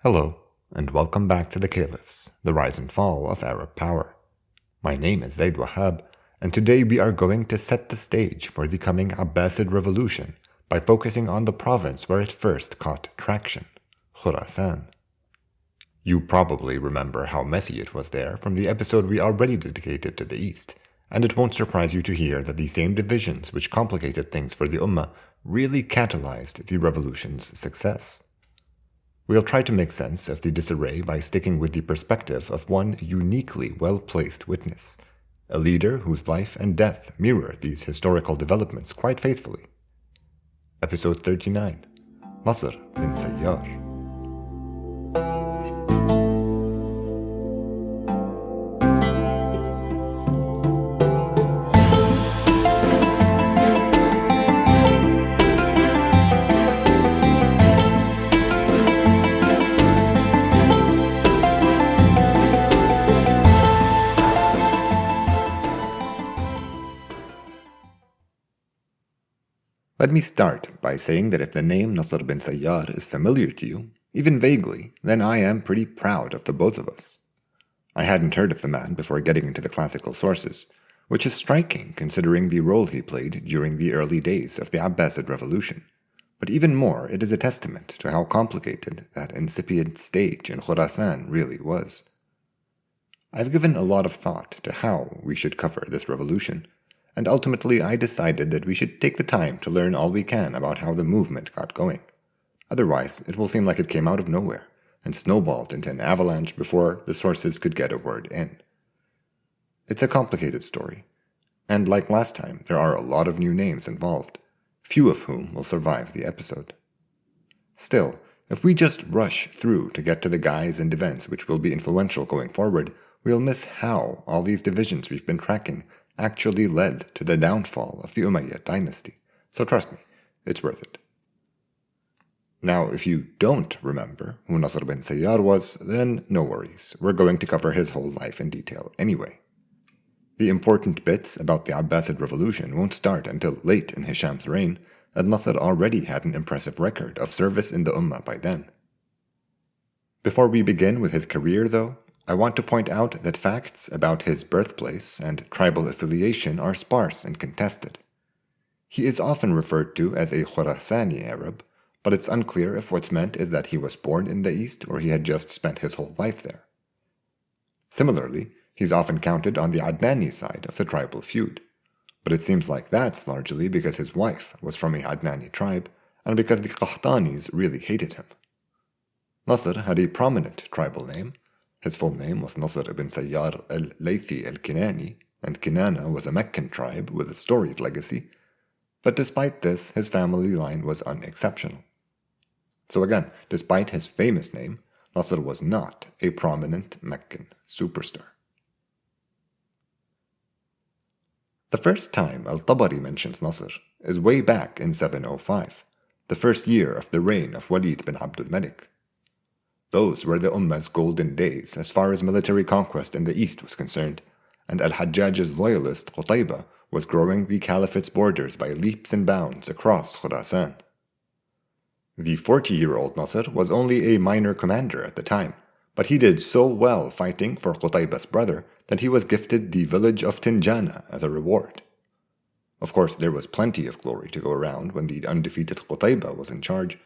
Hello, and welcome back to the Caliphs, the rise and fall of Arab power. My name is Zaid Wahab, and today we are going to set the stage for the coming Abbasid revolution by focusing on the province where it first caught traction, Khurasan. You probably remember how messy it was there from the episode we already dedicated to the East, and it won't surprise you to hear that the same divisions which complicated things for the Ummah really catalyzed the revolution's success. We'll try to make sense of the disarray by sticking with the perspective of one uniquely well-placed witness, a leader whose life and death mirror these historical developments quite faithfully. Episode 39, Nasr ibn Sayyar. Let me start by saying that if the name Nasr ibn Sayyar is familiar to you, even vaguely, then I am pretty proud of the both of us. I hadn't heard of the man before getting into the classical sources, which is striking considering the role he played during the early days of the Abbasid revolution. But even more, it is a testament to how complicated that incipient stage in Khurasan really was. I've given a lot of thought to how we should cover this revolution, and ultimately I decided that we should take the time to learn all we can about how the movement got going. Otherwise, it will seem like it came out of nowhere and snowballed into an avalanche before the sources could get a word in. It's a complicated story, and like last time, there are a lot of new names involved, few of whom will survive the episode. Still, if we just rush through to get to the guys and events which will be influential going forward, we'll miss how all these divisions we've been tracking actually led to the downfall of the Umayyad dynasty. So trust me, it's worth it. Now, if you don't remember who Nasr ibn Sayyar was, then no worries. We're going to cover his whole life in detail anyway. The important bits about the Abbasid revolution won't start until late in Hisham's reign, and Nasr already had an impressive record of service in the Ummah by then. Before we begin with his career, though, I want to point out that facts about his birthplace and tribal affiliation are sparse and contested. He is often referred to as a Khurasani Arab, but it's unclear if what's meant is that he was born in the East or he had just spent his whole life there. Similarly, he's often counted on the Adnani side of the tribal feud, but it seems like that's largely because his wife was from a Adnani tribe and because the Qahtanis really hated him. Nasr had a prominent tribal name. His full name was Nasr ibn Sayyar al-Laythi al-Kinani, and Kinana was a Meccan tribe with a storied legacy, but despite this, his family line was unexceptional. So again, despite his famous name, Nasr was not a prominent Meccan superstar. The first time al-Tabari mentions Nasr is way back in 705, the first year of the reign of Walid bin Abdul Malik. Those were the Ummah's golden days as far as military conquest in the east was concerned, and al-Hajjaj's loyalist Qutayba was growing the caliphate's borders by leaps and bounds across Khurasan. The 40-year-old Nasr was only a minor commander at the time, but he did so well fighting for Qutayba's brother that he was gifted the village of Tinjana as a reward. Of course, there was plenty of glory to go around when the undefeated Qutayba was in charge.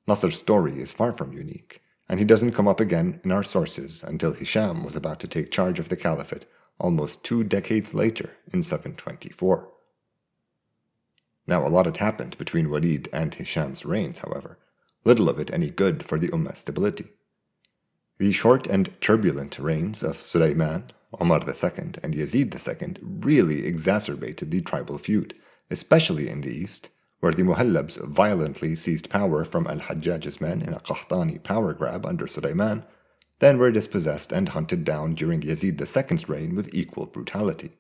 Nasr's story is far from unique, and he doesn't come up again in our sources until Hisham was about to take charge of the caliphate almost 2 decades later in 724. Now, a lot had happened between Walid and Hisham's reigns, however, little of it any good for the Ummah's stability. The short and turbulent reigns of Sulaiman, Umar II, and Yazid II really exacerbated the tribal feud, especially in the east, where the Muhallabs violently seized power from al-Hajjaj's men in a Qahtani power grab under Sulaiman, then were dispossessed and hunted down during Yazid II's reign with equal brutality.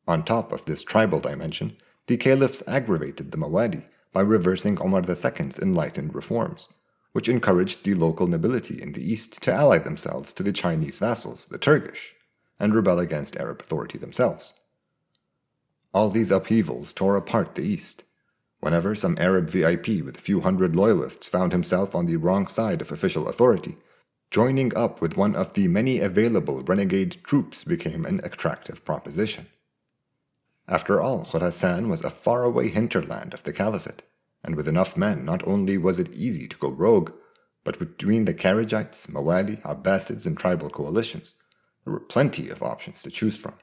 On top of this tribal dimension, the caliphs aggravated the Mawadi by reversing Umar II's enlightened reforms, which encouraged the local nobility in the east to ally themselves to the Chinese vassals, the Turkish, and rebel against Arab authority themselves. All these upheavals tore apart the east, Whenever some Arab VIP with a few hundred loyalists found himself on the wrong side of official authority, joining up with one of the many available renegade troops became an attractive proposition. After all, Khurasan was a faraway hinterland of the caliphate, and with enough men not only was it easy to go rogue, but between the Kharijites, Mawali, Abbasids, and tribal coalitions, there were plenty of options to choose from.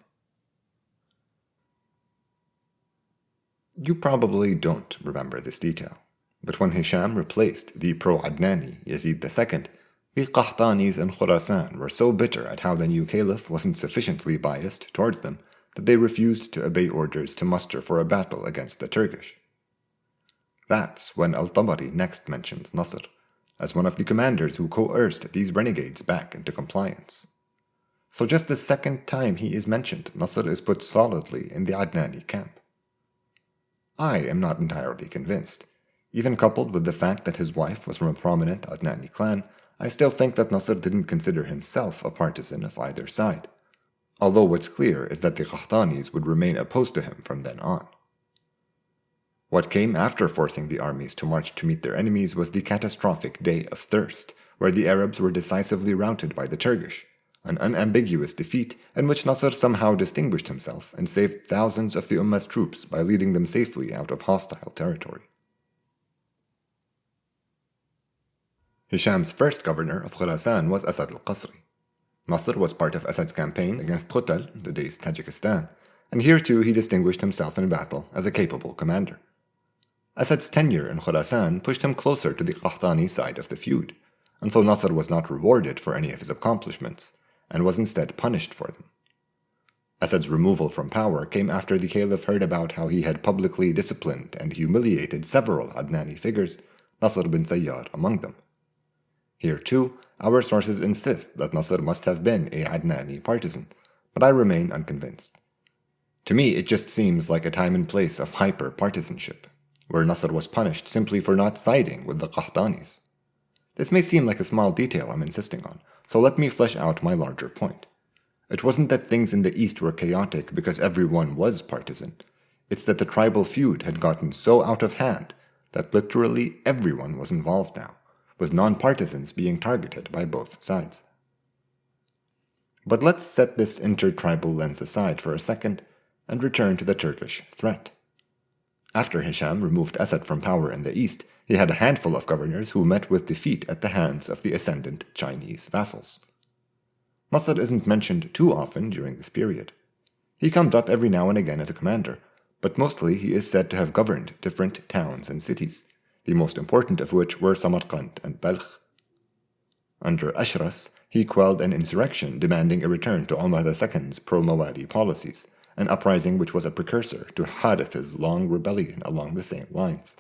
You probably don't remember this detail, but when Hisham replaced the pro-Adnani Yazid II, the Qahtanis in Khurasan were so bitter at how the new caliph wasn't sufficiently biased towards them that they refused to obey orders to muster for a battle against the Turkish. That's when Al-Tabari next mentions Nasr as one of the commanders who coerced these renegades back into compliance. So just the second time he is mentioned, Nasr is put solidly in the Adnani camp. I am not entirely convinced. Even coupled with the fact that his wife was from a prominent Adnani clan, I still think that Nasr didn't consider himself a partisan of either side, although what's clear is that the Qahtanis would remain opposed to him from then on. What came after forcing the armies to march to meet their enemies was the catastrophic Day of Thirst, where the Arabs were decisively routed by the Turkish, an unambiguous defeat in which Nasr somehow distinguished himself and saved thousands of the Ummah's troops by leading them safely out of hostile territory. Hisham's first governor of Khurasan was Asad al-Qasri. Nasr was part of Asad's campaign against Qutal, today's Tajikistan, and here too he distinguished himself in battle as a capable commander. Asad's tenure in Khurasan pushed him closer to the Qahtani side of the feud, and so Nasr was not rewarded for any of his accomplishments, and was instead punished for them. Asad's removal from power came after the caliph heard about how he had publicly disciplined and humiliated several Adnani figures, Nasr ibn Sayyar among them. Here too, our sources insist that Nasr must have been a Adnani partisan, but I remain unconvinced. To me, it just seems like a time and place of hyper-partisanship, where Nasr was punished simply for not siding with the Qahtanis. This may seem like a small detail I'm insisting on, so let me flesh out my larger point. It wasn't that things in the East were chaotic because everyone was partisan. It's that the tribal feud had gotten so out of hand that literally everyone was involved now, with non-partisans being targeted by both sides. But let's set this intertribal lens aside for a second and return to the Turkish threat. After Hisham removed Asad from power in the east, he had a handful of governors who met with defeat at the hands of the ascendant Chinese vassals. Nasr isn't mentioned too often during this period. He comes up every now and again as a commander, but mostly he is said to have governed different towns and cities, the most important of which were Samarkand and Balkh. Under Ashras, he quelled an insurrection demanding a return to Umar II's pro-Mawali policies, an uprising which was a precursor to Harith's long rebellion along the same lines.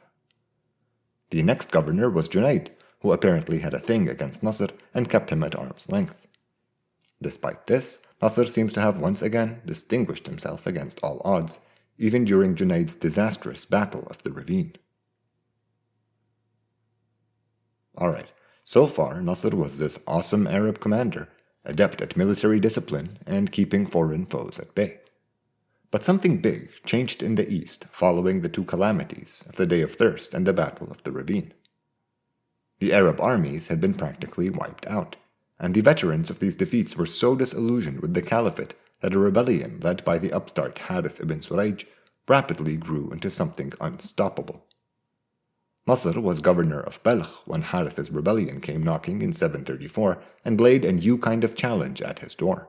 The next governor was Junayd, who apparently had a thing against Nasr and kept him at arm's length. Despite this, Nasr seems to have once again distinguished himself against all odds, even during Junayd's disastrous Battle of the Ravine. Alright, so far Nasr was this awesome Arab commander, adept at military discipline and keeping foreign foes at bay. But something big changed in the east following the two calamities of the Day of Thirst and the Battle of the Ravine. The Arab armies had been practically wiped out, and the veterans of these defeats were so disillusioned with the caliphate that a rebellion led by the upstart Harith ibn Surayj rapidly grew into something unstoppable. Nasr was governor of Balkh when Harith's rebellion came knocking in 734 and laid a new kind of challenge at his door.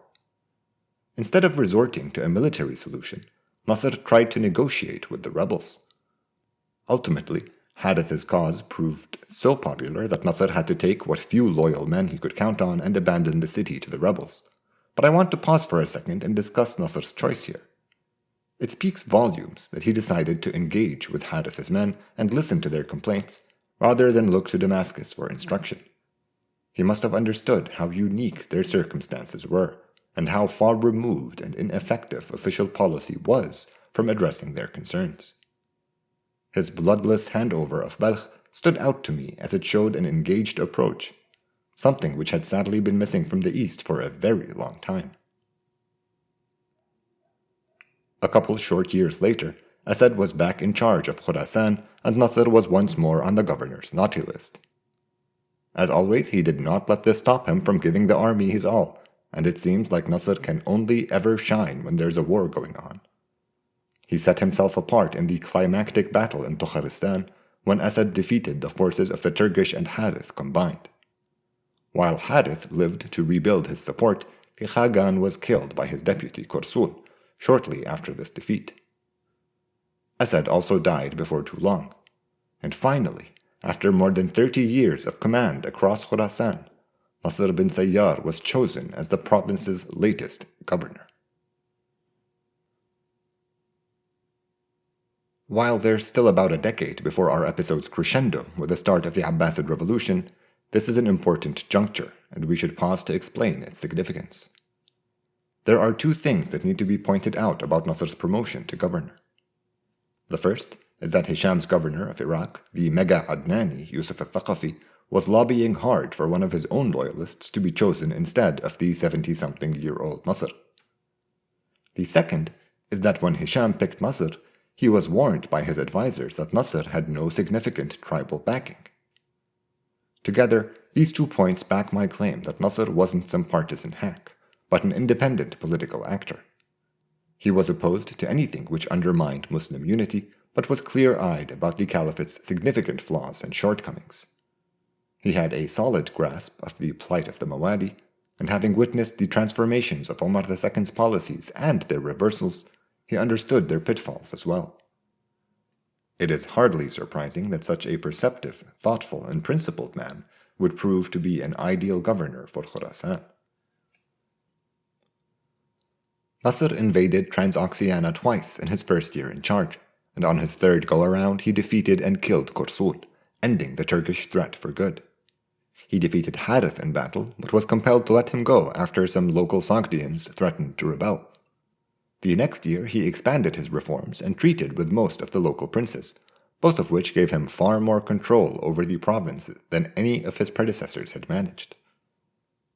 Instead of resorting to a military solution, Nasr tried to negotiate with the rebels. Ultimately, Harith's cause proved so popular that Nasr had to take what few loyal men he could count on and abandon the city to the rebels. But I want to pause for a second and discuss Nasr's choice here. It speaks volumes that he decided to engage with Harith's men and listen to their complaints, rather than look to Damascus for instruction. He must have understood how unique their circumstances were, and how far removed and ineffective official policy was from addressing their concerns. His bloodless handover of Balkh stood out to me as it showed an engaged approach, something which had sadly been missing from the East for a very long time. A couple short years later, Asad was back in charge of Khurasan, and Nasr was once more on the governor's naughty list. As always, he did not let this stop him from giving the army his all, and it seems like Nasr can only ever shine when there's a war going on. He set himself apart in the climactic battle in Khurasan when Asad defeated the forces of the Turkish and Harith combined. While Harith lived to rebuild his support, Khagan was killed by his deputy Khurasan shortly after this defeat. Asad also died before too long, and finally, after more than 30 years of command across Khurasan, Nasr ibn Sayyar was chosen as the province's latest governor. While there's still about a decade before our episode's crescendo with the start of the Abbasid Revolution, this is an important juncture, and we should pause to explain its significance. There are two things that need to be pointed out about Nasr's promotion to governor. The first is that Hisham's governor of Iraq, the Mega Adnani Yusuf al-Thaqafi, was lobbying hard for one of his own loyalists to be chosen instead of the 70-something-year-old Nasr. The second is that when Hisham picked Nasr, he was warned by his advisors that Nasr had no significant tribal backing. Together, these 2 points back my claim that Nasr wasn't some partisan hack, but an independent political actor. He was opposed to anything which undermined Muslim unity, but was clear-eyed about the caliphate's significant flaws and shortcomings. He had a solid grasp of the plight of the Mawali, and having witnessed the transformations of Umar II's policies and their reversals, he understood their pitfalls as well. It is hardly surprising that such a perceptive, thoughtful, and principled man would prove to be an ideal governor for Khurasan. Nasr invaded Transoxiana twice in his first year in charge, and on his third go-around he defeated and killed Khursul, ending the Turkish threat for good. He defeated Harith in battle, but was compelled to let him go after some local Sogdians threatened to rebel. The next year he expanded his reforms and treated with most of the local princes, both of which gave him far more control over the province than any of his predecessors had managed.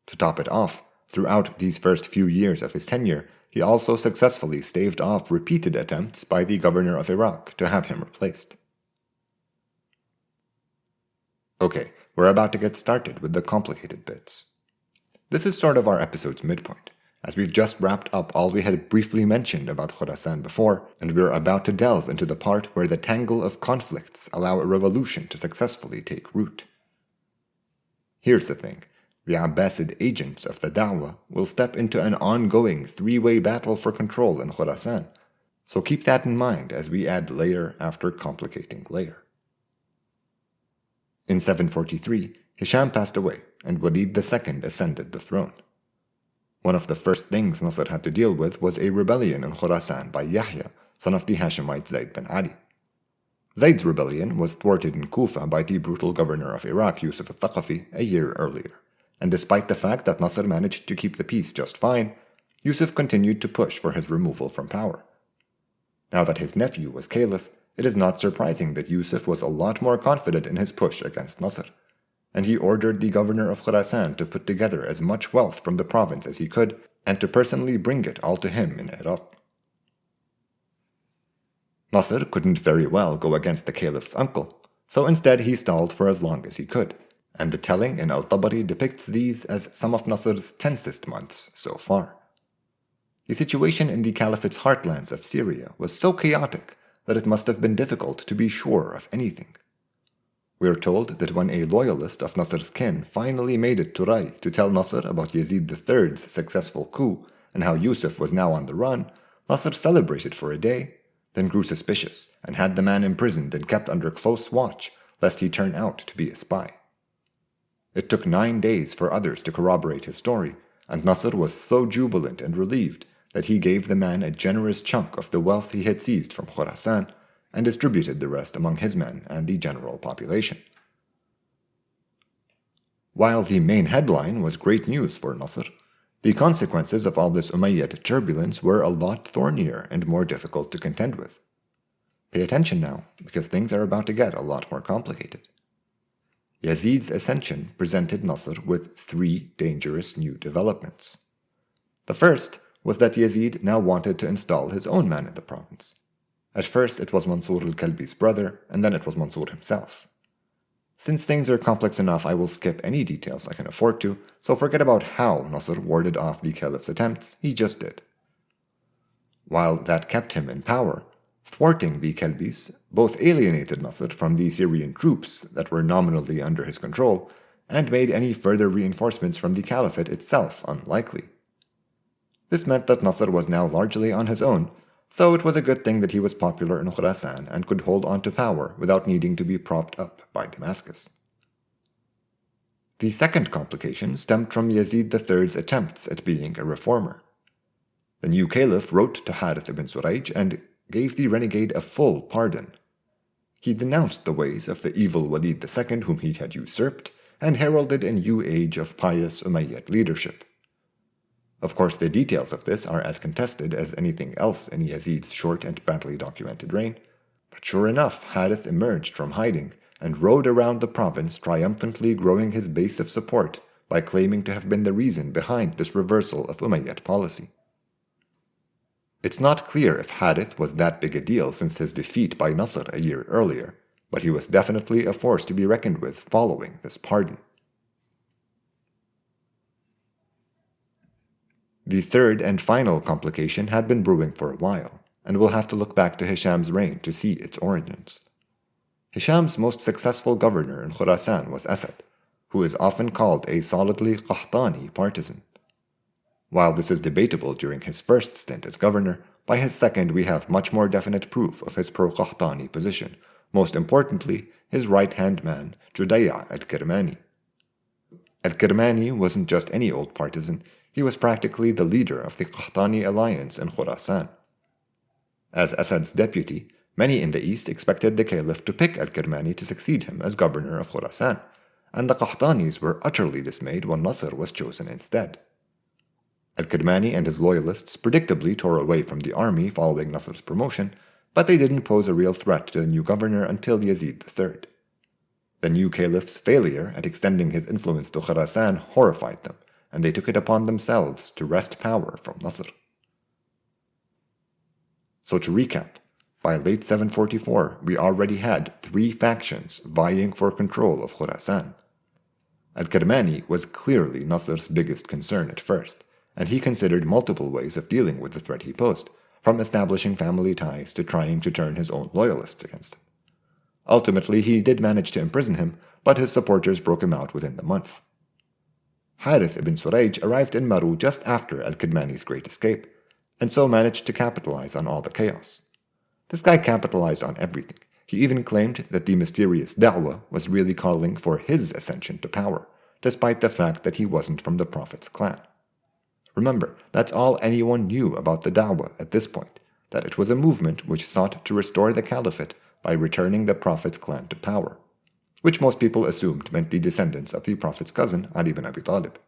To top it off, throughout these first few years of his tenure, he also successfully staved off repeated attempts by the governor of Iraq to have him replaced. Okay, we're about to get started with the complicated bits. This is sort of our episode's midpoint, as we've just wrapped up all we had briefly mentioned about Khurasan before, and we're about to delve into the part where the tangle of conflicts allow a revolution to successfully take root. Here's the thing. The Abbasid agents of the Da'wah will step into an ongoing three-way battle for control in Khurasan, so keep that in mind as we add layer after complicating layer. In 743, Hisham passed away, and Walid II ascended the throne. One of the first things Nasr had to deal with was a rebellion in Khurasan by Yahya, son of the Hashemite Zayd bin Ali. Zayd's rebellion was thwarted in Kufa by the brutal governor of Iraq, Yusuf al-Thaqafi, a year earlier, and despite the fact that Nasr managed to keep the peace just fine, Yusuf continued to push for his removal from power. Now that his nephew was caliph, it is not surprising that Yusuf was a lot more confident in his push against Nasr, and he ordered the governor of Khurasan to put together as much wealth from the province as he could, and to personally bring it all to him in Iraq. Nasr couldn't very well go against the caliph's uncle, so instead he stalled for as long as he could, and the telling in Al-Tabari depicts these as some of Nasr's tensest months so far. The situation in the caliphate's heartlands of Syria was so chaotic that it must have been difficult to be sure of anything. We are told that when a loyalist of Nasr's kin finally made it to Rai to tell Nasr about Yazid III's successful coup and how Yusuf was now on the run, Nasr celebrated for a day, then grew suspicious and had the man imprisoned and kept under close watch lest he turn out to be a spy. It took 9 days for others to corroborate his story, and Nasr was so jubilant and relieved that he gave the man a generous chunk of the wealth he had seized from Khurasan and distributed the rest among his men and the general population. While the main headline was great news for Nasr, the consequences of all this Umayyad turbulence were a lot thornier and more difficult to contend with. Pay attention now, because things are about to get a lot more complicated. Yazid's ascension presented Nasr with 3 dangerous new developments. The first was that Yazid now wanted to install his own man in the province. At first it was Mansur al-Kalbi's brother, and then it was Mansur himself. Since things are complex enough, I will skip any details I can afford to, so forget about how Nasr warded off the caliph's attempts, he just did. While that kept him in power, thwarting the Kalbis both alienated Nasr from the Syrian troops that were nominally under his control, and made any further reinforcements from the caliphate itself unlikely. This meant that Nasr was now largely on his own, so it was a good thing that he was popular in Khurasan and could hold on to power without needing to be propped up by Damascus. The second complication stemmed from Yazid III's attempts at being a reformer. The new caliph wrote to Harith ibn Surayj and gave the renegade a full pardon. He denounced the ways of the evil Walid II whom he had usurped, and heralded a new age of pious Umayyad leadership. Of course, the details of this are as contested as anything else in Yazid's short and badly documented reign, but sure enough, Harith emerged from hiding and rode around the province triumphantly growing his base of support by claiming to have been the reason behind this reversal of Umayyad policy. It's not clear if Harith was that big a deal since his defeat by Nasr a year earlier, but he was definitely a force to be reckoned with following this pardon. The third and final complication had been brewing for a while, and we'll have to look back to Hisham's reign to see its origins. Hisham's most successful governor in Khurasan was Asad, who is often called a solidly Qahtani partisan. While this is debatable during his first stint as governor, by his second we have much more definite proof of his pro-Qahtani position, most importantly, his right-hand man, Judayya al-Kirmani. Al-Kirmani wasn't just any old partisan, he was practically the leader of the Qahtani alliance in Khurasan. As Asad's deputy, many in the east expected the caliph to pick al-Kirmani to succeed him as governor of Khurasan, and the Qahtanis were utterly dismayed when Nasr was chosen instead. Al-Kirmani and his loyalists predictably tore away from the army following Nasr's promotion, but they didn't pose a real threat to the new governor until Yazid III. The new caliph's failure at extending his influence to Khurasan horrified them, and they took it upon themselves to wrest power from Nasr. So to recap, by late 744 we already had 3 factions vying for control of Khurasan. Al-Kirmani was clearly Nasr's biggest concern at first, and he considered multiple ways of dealing with the threat he posed, from establishing family ties to trying to turn his own loyalists against him. Ultimately, he did manage to imprison him, but his supporters broke him out within the month. Harith ibn Surayj arrived in Maru just after Al-Kirmani's great escape, and so managed to capitalize on all the chaos. This guy capitalized on everything. He even claimed that the mysterious Da'wah was really calling for his ascension to power, despite the fact that he wasn't from the Prophet's clan. Remember, that's all anyone knew about the Da'wah at this point, that it was a movement which sought to restore the caliphate by returning the Prophet's clan to power, which most people assumed meant the descendants of the Prophet's cousin Ali ibn Abi Talib.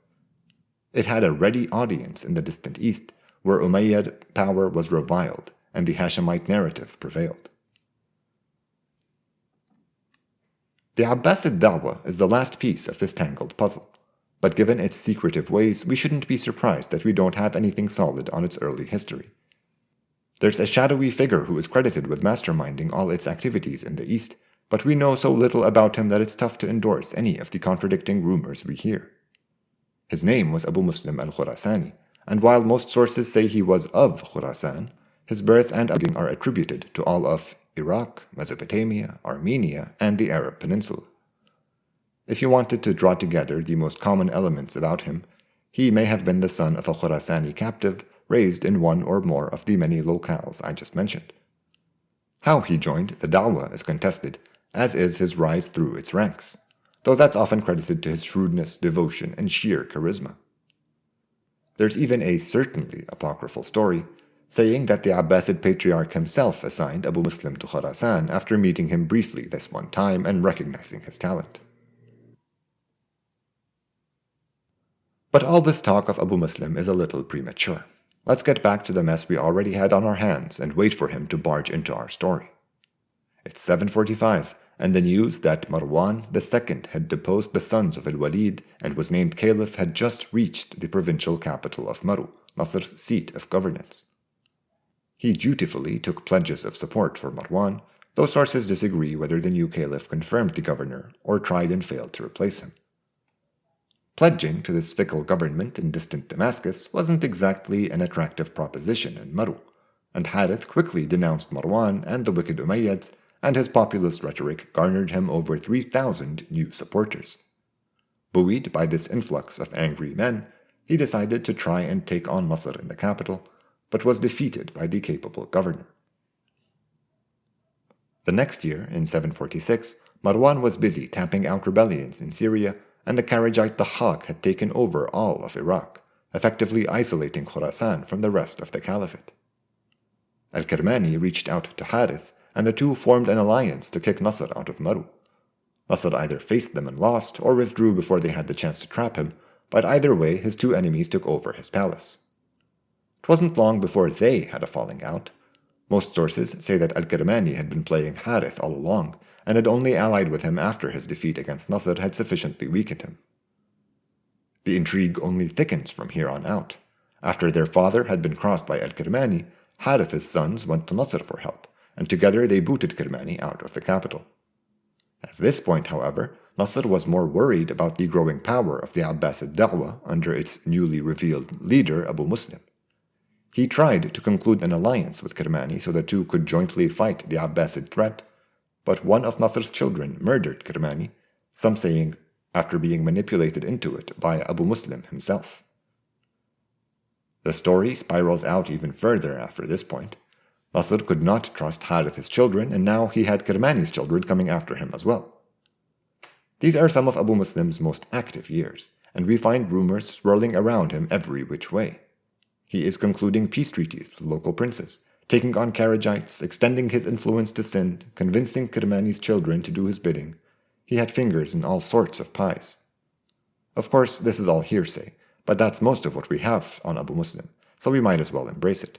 It had a ready audience in the distant east, where Umayyad power was reviled and the Hashemite narrative prevailed. The Abbasid Da'wah is the last piece of this tangled puzzle. But given its secretive ways, we shouldn't be surprised that we don't have anything solid on its early history. There's a shadowy figure who is credited with masterminding all its activities in the East, but we know so little about him that it's tough to endorse any of the contradicting rumors we hear. His name was Abu Muslim al-Khurasani, and while most sources say he was of Khurasan, his birth and upbringing are attributed to all of Iraq, Mesopotamia, Armenia, and the Arab Peninsula. If you wanted to draw together the most common elements about him, he may have been the son of a Khurasani captive raised in one or more of the many locales I just mentioned. How he joined the Da'wah is contested, as is his rise through its ranks, though that's often credited to his shrewdness, devotion, and sheer charisma. There's even a certainly apocryphal story saying that the Abbasid patriarch himself assigned Abu Muslim to Khurasan after meeting him briefly this one time and recognizing his talent. But all this talk of Abu Muslim is a little premature. Let's get back to the mess we already had on our hands and wait for him to barge into our story. It's 745, and the news that Marwan II had deposed the sons of al-Walid and was named caliph had just reached the provincial capital of Maru, Nasr's seat of governance. He dutifully took pledges of support for Marwan, though sources disagree whether the new caliph confirmed the governor or tried and failed to replace him. Pledging to this fickle government in distant Damascus wasn't exactly an attractive proposition in Maru, and Harith quickly denounced Marwan and the wicked Umayyads, and his populist rhetoric garnered him over 3,000 new supporters. Buoyed by this influx of angry men, he decided to try and take on Nasr in the capital, but was defeated by the capable governor. The next year, in 746, Marwan was busy tamping out rebellions in Syria, and the Kharajite Dahhak had taken over all of Iraq, effectively isolating Khurasan from the rest of the caliphate. Al-Kirmani reached out to Harith, and the two formed an alliance to kick Nasr out of Maru. Nasr either faced them and lost, or withdrew before they had the chance to trap him, but either way his two enemies took over his palace. It wasn't long before they had a falling out. Most sources say that Al-Kirmani had been playing Harith all along, and had only allied with him after his defeat against Nasr had sufficiently weakened him. The intrigue only thickens from here on out. After their father had been crossed by Al-Kirmani, Harith's sons went to Nasr for help, and together they booted Kirmani out of the capital. At this point, however, Nasr was more worried about the growing power of the Abbasid Da'wah under its newly revealed leader Abu Muslim. He tried to conclude an alliance with Kirmani so the two could jointly fight the Abbasid threat, but one of Nasr's children murdered Kirmani, some saying after being manipulated into it by Abu Muslim himself. The story spirals out even further after this point. Nasr could not trust Harith's children, and now he had Kirmani's children coming after him as well. These are some of Abu Muslim's most active years, and we find rumors swirling around him every which way. He is concluding peace treaties with local princes, taking on Kharajites, extending his influence to Sind, convincing Kirmani's children to do his bidding. He had fingers in all sorts of pies. Of course, this is all hearsay, but that's most of what we have on Abu Muslim, so we might as well embrace it.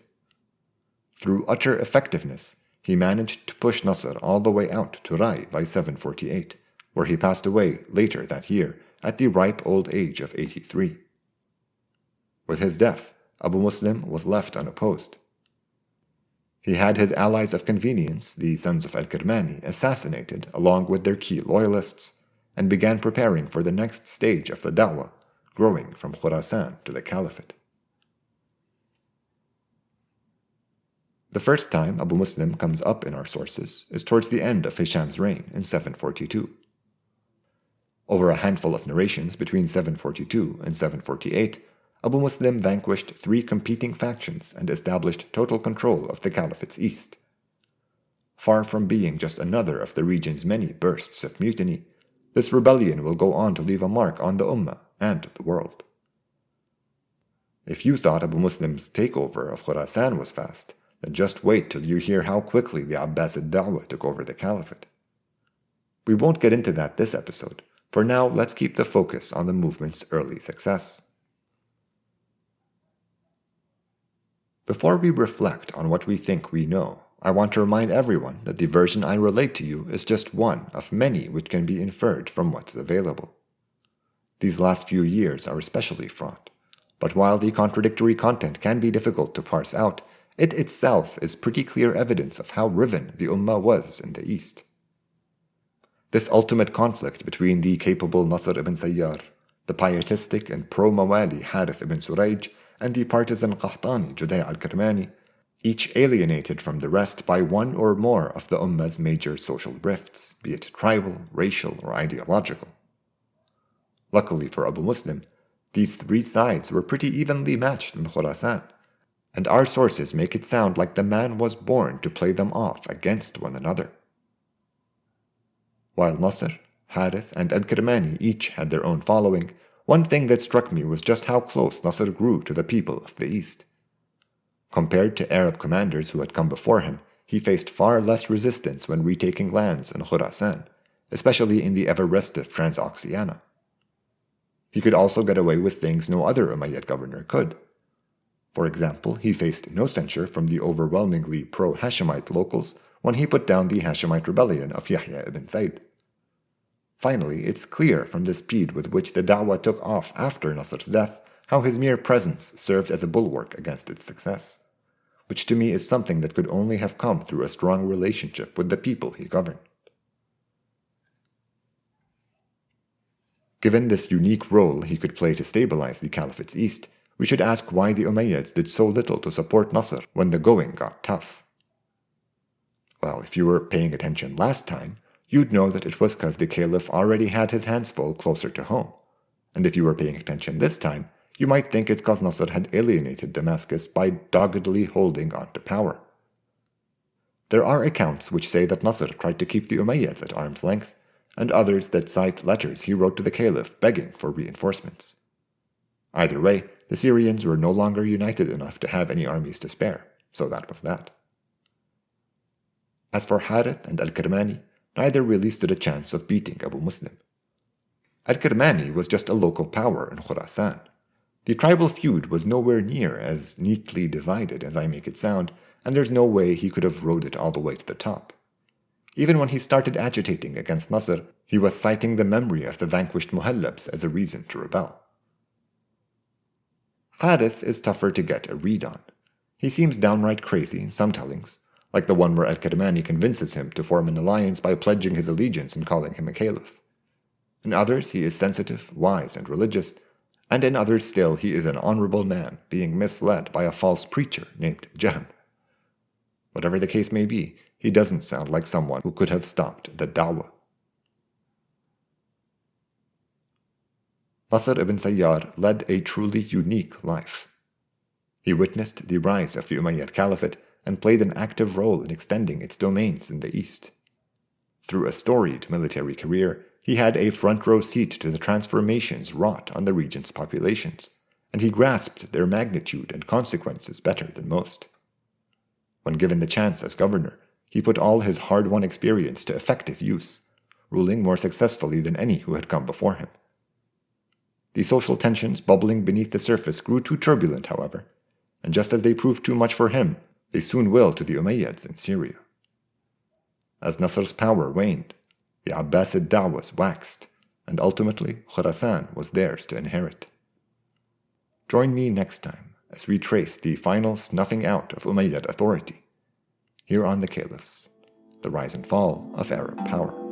Through utter effectiveness, he managed to push Nasr all the way out to Rai by 748, where he passed away later that year at the ripe old age of 83. With his death, Abu Muslim was left unopposed. He had his allies of convenience, the sons of Al-Kirmani, assassinated along with their key loyalists, and began preparing for the next stage of the da'wah, growing from Khurasan to the caliphate. The first time Abu Muslim comes up in our sources is towards the end of Hisham's reign in 742. Over a handful of narrations between 742 and 748, Abu Muslim vanquished 3 competing factions and established total control of the caliphate's east. Far from being just another of the region's many bursts of mutiny, this rebellion will go on to leave a mark on the umma and the world. If you thought Abu Muslim's takeover of Khurasan was fast, then just wait till you hear how quickly the Abbasid Da'wah took over the caliphate. We won't get into that this episode. For now, let's keep the focus on the movement's early success. Before we reflect on what we think we know, I want to remind everyone that the version I relate to you is just one of many which can be inferred from what's available. These last few years are especially fraught, but while the contradictory content can be difficult to parse out, it itself is pretty clear evidence of how riven the Ummah was in the East. This ultimate conflict between the capable Nasr ibn Sayyar, the pietistic and pro-Mawali Harith ibn Surayj, and the partisan Qahtani Juday al-Kirmani, each alienated from the rest by one or more of the Ummah's major social rifts, be it tribal, racial, or ideological. Luckily for Abu Muslim, these 3 sides were pretty evenly matched in Khurasan, and our sources make it sound like the man was born to play them off against one another. While Nasr, Harith, and Al-Kirmani each had their own following, one thing that struck me was just how close Nasr grew to the people of the East. Compared to Arab commanders who had come before him, he faced far less resistance when retaking lands in Khurasan, especially in the ever-restive Transoxiana. He could also get away with things no other Umayyad governor could. For example, he faced no censure from the overwhelmingly pro-Hashemite locals when he put down the Hashemite rebellion of Yahya ibn Zayd. Finally, it's clear from the speed with which the da'wah took off after Nasr's death how his mere presence served as a bulwark against its success. which to me is something that could only have come through a strong relationship with the people he governed. Given this unique role he could play to stabilize the Caliphate's east, we should ask why the Umayyads did so little to support Nasr when the going got tough. Well, if you were paying attention last time, you'd know that it was because the Caliph already had his hands full closer to home. And if you were paying attention this time, you might think it's because Nasr had alienated Damascus by doggedly holding on to power. There are accounts which say that Nasr tried to keep the Umayyads at arm's length, and others that cite letters he wrote to the Caliph begging for reinforcements. Either way, the Syrians were no longer united enough to have any armies to spare, so that was that. As for Harith and Al-Kirmani, neither really stood a chance of beating Abu Muslim. Al-Kirmani was just a local power in Khurasan. The tribal feud was nowhere near as neatly divided as I make it sound, and there's no way he could have rode it all the way to the top. Even when he started agitating against Nasr, he was citing the memory of the vanquished Muhallabs as a reason to rebel. Harith is tougher to get a read on. He seems downright crazy in some tellings, like the one where Al-Kirmani convinces him to form an alliance by pledging his allegiance and calling him a caliph. In others he is sensitive, wise, and religious, and in others still he is an honorable man being misled by a false preacher named Jahm. Whatever the case may be, he doesn't sound like someone who could have stopped the da'wah. Nasr ibn Sayyar led a truly unique life. He witnessed the rise of the Umayyad Caliphate and played an active role in extending its domains in the east. Through a storied military career, he had a front-row seat to the transformations wrought on the region's populations, and he grasped their magnitude and consequences better than most. When given the chance as governor, he put all his hard-won experience to effective use, ruling more successfully than any who had come before him. The social tensions bubbling beneath the surface grew too turbulent, however, and just as they proved too much for him, they soon will to the Umayyads in Syria. As Nasr's power waned, the Abbasid da'was waxed, and ultimately Khurasan was theirs to inherit. Join me next time as we trace the final snuffing out of Umayyad authority, here on the Caliphs, the rise and fall of Arab power.